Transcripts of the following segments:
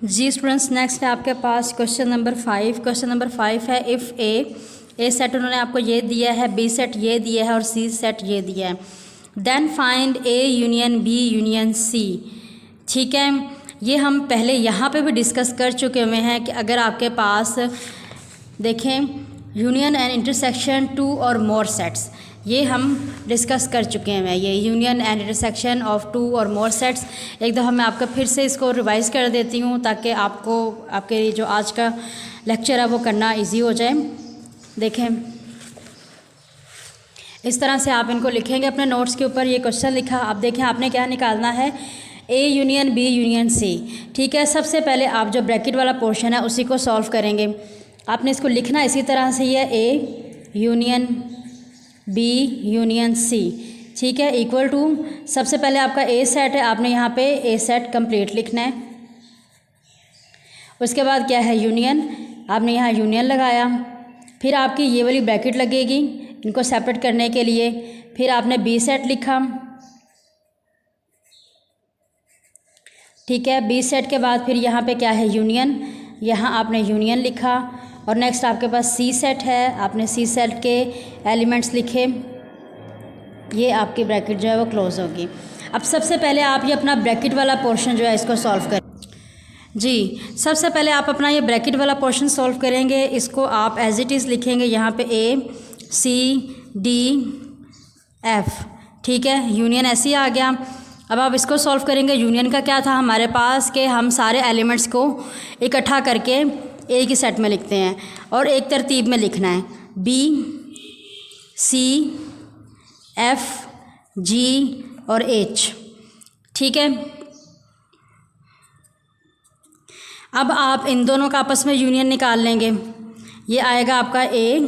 जी students, next है आपके पास question number 5। Question number 5 है इफ़ ए सेट उन्होंने आपको ये दिया है, बी सेट ये दिया है और सी सेट ये दिया है, then find A union B union C. ठीक है, ये हम पहले यहाँ पे भी डिस्कस कर चुके हुए हैं कि अगर आपके पास देखें यूनियन एंड इंटरसेक्शन टू और मोर सेट्स, ये हम डिस्कस कर चुके हैं। ये union and intersection of two और मोर सेट्स एक दफ़ा मैं आपका फिर से इसको रिवाइज कर देती हूँ ताकि आपको आपके जो आज का लेक्चर है वो करना इजी हो जाए। देखें, इस तरह से आप इनको लिखेंगे अपने नोट्स के ऊपर। ये क्वेश्चन लिखा, आप देखें आपने क्या निकालना है, A union B union C. ठीक है, सबसे पहले आप जो ब्रैकेट वाला पोर्शन है उसी को सॉल्व करेंगे। आपने इसको लिखना इसी तरह से, ये A union B union C. ठीक है, इक्वल टू सबसे पहले आपका ए सेट है, आपने यहाँ पे ए सेट कंप्लीट लिखना है। उसके बाद क्या है यूनियन, आपने यहाँ यूनियन लगाया, फिर आपकी ये वाली ब्रैकेट लगेगी इनको सेपरेट करने के लिए, फिर आपने बी सेट लिखा। ठीक है, बी सेट के बाद फिर यहाँ पे क्या है यूनियन, यहाँ आपने यूनियन लिखा और नेक्स्ट आपके पास सी सेट है, आपने सी सेट के एलिमेंट्स लिखे, ये आपकी ब्रैकेट जो है वो क्लोज होगी। अब सबसे पहले आप ये अपना ब्रैकेट वाला पोर्शन जो है इसको सॉल्व करें। जी, सबसे पहले आप अपना ये ब्रैकेट वाला पोर्शन सॉल्व करेंगे। इसको आप एज इट इज़ लिखेंगे यहाँ पे ए सी डी एफ। ठीक है, यूनियन ऐसे ही आ गया। अब आप इसको सॉल्व करेंगे। यूनियन का क्या था हमारे पास कि हम सारे एलिमेंट्स को इकट्ठा करके एक ही सेट में लिखते हैं और एक तरतीब में लिखना है, बी सी एफ जी और एच। ठीक है, अब आप इन दोनों का आपस में यूनियन निकाल लेंगे। ये आएगा आपका ए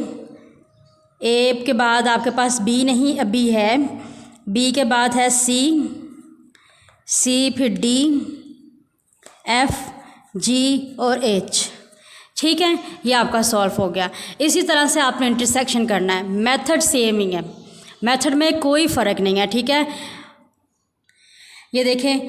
के बाद आपके पास बी नहीं, बी है, बी के बाद है सी फिर डी एफ जी और एच। ठीक है, ये आपका सॉल्व हो गया। इसी तरह से आपने इंटरसेक्शन करना है। मेथड सेम ही है, मेथड में कोई फ़र्क नहीं है। ठीक है, ये देखें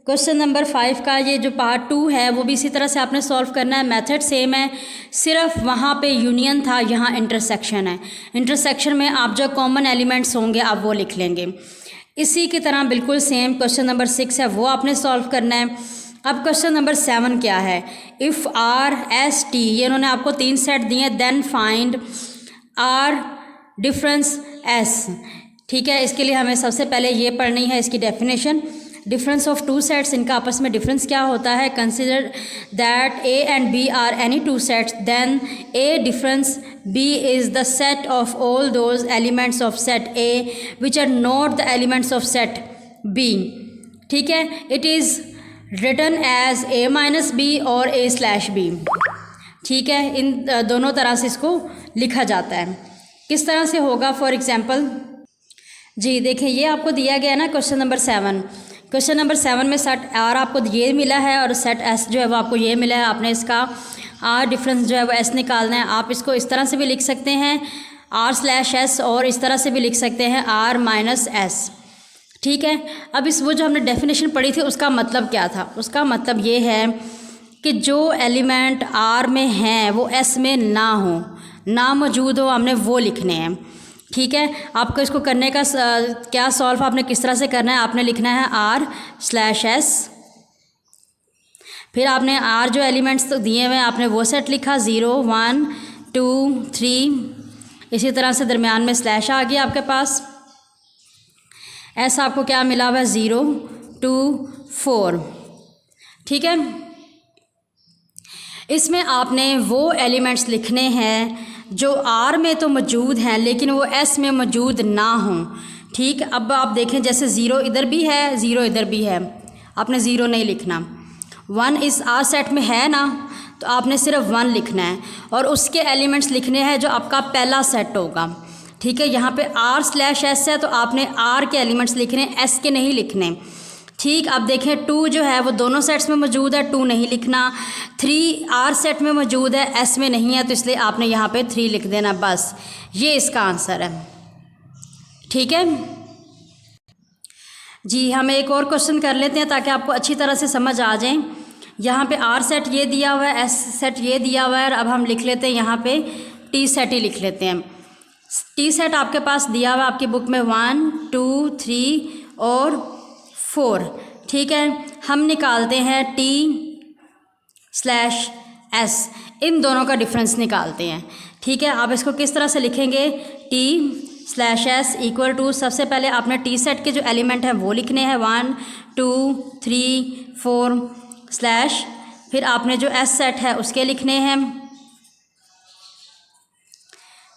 क्वेश्चन नंबर 5 का ये जो पार्ट 2 है वो भी इसी तरह से आपने सॉल्व करना है। मेथड सेम है, सिर्फ वहाँ पे यूनियन था, यहाँ इंटरसेक्शन है। इंटरसेक्शन में आप जो कॉमन एलिमेंट्स होंगे आप वो लिख लेंगे। इसी की तरह बिल्कुल सेम क्वेश्चन नंबर 6 है, वो आपने सॉल्व करना है। अब क्वेश्चन नंबर 7 क्या है, इफ़ आर एस टी, ये इन्होंने आपको 3 सेट दिए, then find R difference S. ठीक है, इसके लिए हमें सबसे पहले ये पढ़नी है इसकी definition. Difference of two sets, इनका आपस में डिफरेंस क्या होता है। Consider that A and B are any two sets, then A difference B is the set of all those elements of set A which are not the elements of set B. ठीक है, it is written as A minus B और A slash B. ठीक है, इन दोनों तरह से इसको लिखा जाता है। किस तरह से होगा, फॉर एग्जांपल जी देखें, ये आपको दिया गया ना क्वेश्चन नंबर 7। क्वेश्चन नंबर 7 में सेट आर आपको ये मिला है और सेट एस जो है वो आपको ये मिला है। आपने इसका आर डिफरेंस जो है वो एस निकालना है। आप इसको इस तरह से भी लिख सकते हैं आर स्लैश एस, और इस तरह से भी लिख सकते हैं आर माइनस एस। ठीक है, अब इस वो जो हमने डेफिनेशन पढ़ी थी उसका मतलब क्या था। उसका मतलब ये है कि जो एलिमेंट आर में हैं वो एस में ना हो, ना मौजूद हो, हमने वो लिखने हैं। ठीक है, आपको इसको करने का क्या सॉल्व आपने किस तरह से करना है, आपने लिखना है आर स्लैश एस, फिर आपने आर जो एलिमेंट्स तो दिए हुए हैं आपने वो सेट लिखा 0 1 2 3, इसी तरह से दरमियान में स्लैश आ गया आपके पास। ऐसा आपको क्या मिला हुआ है 0 2 4। ठीक है, इसमें आपने वो एलिमेंट्स लिखने हैं जो आर में तो मौजूद हैं लेकिन वो एस में मौजूद ना हों। ठीक, अब आप देखें जैसे 0 इधर भी है 0 इधर भी है, आपने 0 नहीं लिखना। 1 इस आर सेट में है ना, तो आपने सिर्फ 1 लिखना है और उसके एलिमेंट्स लिखने हैं जो आपका पहला सेट होगा। ठीक है, यहाँ पे आर स्लैश एस है तो आपने आर के एलिमेंट्स लिखने, एस के नहीं लिखने। ठीक, अब देखें 2 जो है वो दोनों सेट्स में मौजूद है, 2 नहीं लिखना। 3 आर सेट में मौजूद है, एस में नहीं है, तो इसलिए आपने यहाँ पे 3 लिख देना, बस ये इसका आंसर है। ठीक है जी, हम एक और क्वेश्चन कर लेते हैं ताकि आपको अच्छी तरह से समझ आ जाए। यहाँ पे आर सेट ये दिया हुआ है, एस सेट ये दिया हुआ है, और अब हम लिख लेते हैं यहाँ पे टी सेट ही लिख लेते हैं। टी सेट आपके पास दिया हुआ है आपकी बुक में 1 2 3 और 4, ठीक है। हम निकालते हैं T/S, इन दोनों का डिफरेंस निकालते हैं, ठीक है। आप इसको किस तरह से लिखेंगे, T/S इक्वल टू, सबसे पहले आपने टी सेट के जो एलिमेंट हैं वो लिखने हैं 1 2 3 4 स्लैश, फिर आपने जो एस सेट है उसके लिखने हैं,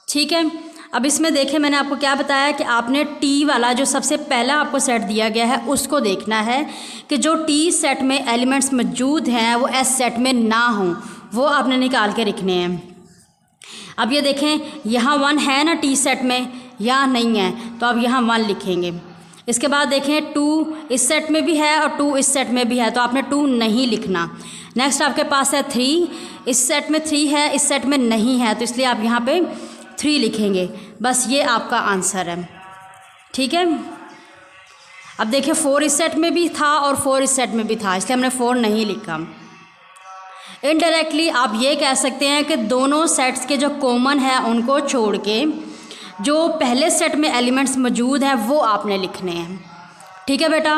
ठीक है। अब इसमें देखें मैंने आपको क्या बताया कि आपने टी वाला जो सबसे पहला आपको सेट दिया गया है उसको देखना है कि जो टी सेट में एलिमेंट्स मौजूद हैं वो एस सेट में ना हों, वो आपने निकाल के रखने हैं। अब ये देखें यहाँ 1 है ना टी सेट में या नहीं है, तो अब यहाँ 1 लिखेंगे। इसके बाद देखें 2 इस सेट में भी है और 2 इस सेट में भी है, तो आपने 2 नहीं लिखना। नेक्स्ट आपके पास है 3, इस सेट में 3 है, इस सेट में नहीं है, तो इसलिए आप यहाँ पे 3 लिखेंगे। बस ये आपका आंसर है, ठीक है। अब देखिए 4 इस सेट में भी था और 4 इस सेट में भी था, इसलिए हमने 4 नहीं लिखा। इनडायरेक्टली आप ये कह सकते हैं कि दोनों सेट्स के जो कॉमन है उनको छोड़ के जो पहले सेट में एलिमेंट्स मौजूद हैं वो आपने लिखने हैं, ठीक है बेटा।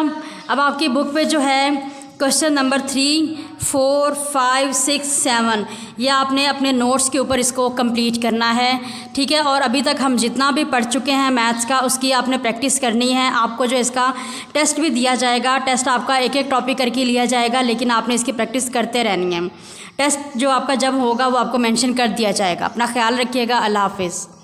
अब आपकी बुक पे जो है क्वेश्चन नंबर 3 4 5 6 7 ये आपने अपने नोट्स के ऊपर इसको कंप्लीट करना है, ठीक है। और अभी तक हम जितना भी पढ़ चुके हैं मैथ्स का उसकी आपने प्रैक्टिस करनी है। आपको जो इसका टेस्ट भी दिया जाएगा, टेस्ट आपका एक एक टॉपिक करके लिया जाएगा, लेकिन आपने इसकी प्रैक्टिस करते रहनी है। टेस्ट जो आपका जब होगा वो आपको मेंशन कर दिया जाएगा। अपना ख्याल रखिएगा। अल्लाह हाफिज़।